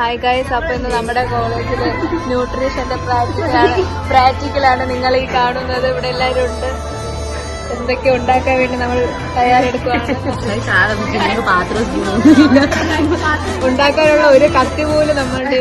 Hi guys, അപ്പൊ ഇന്ന് നമ്മുടെ കോളേജില് ന്യൂട്രീഷന്റെ പ്രാക്ടിക്കലാണ് നിങ്ങൾ ഈ കാണുന്നത്. ഇവിടെ എല്ലാവരും ഉണ്ട്. എന്തൊക്കെ ഉണ്ടാക്കാൻ വേണ്ടി നമ്മൾ തയ്യാറെടുക്കുകയാണ്. ഉണ്ടാക്കാനുള്ള ഒരു കത്തി പോലും നമ്മളുടെ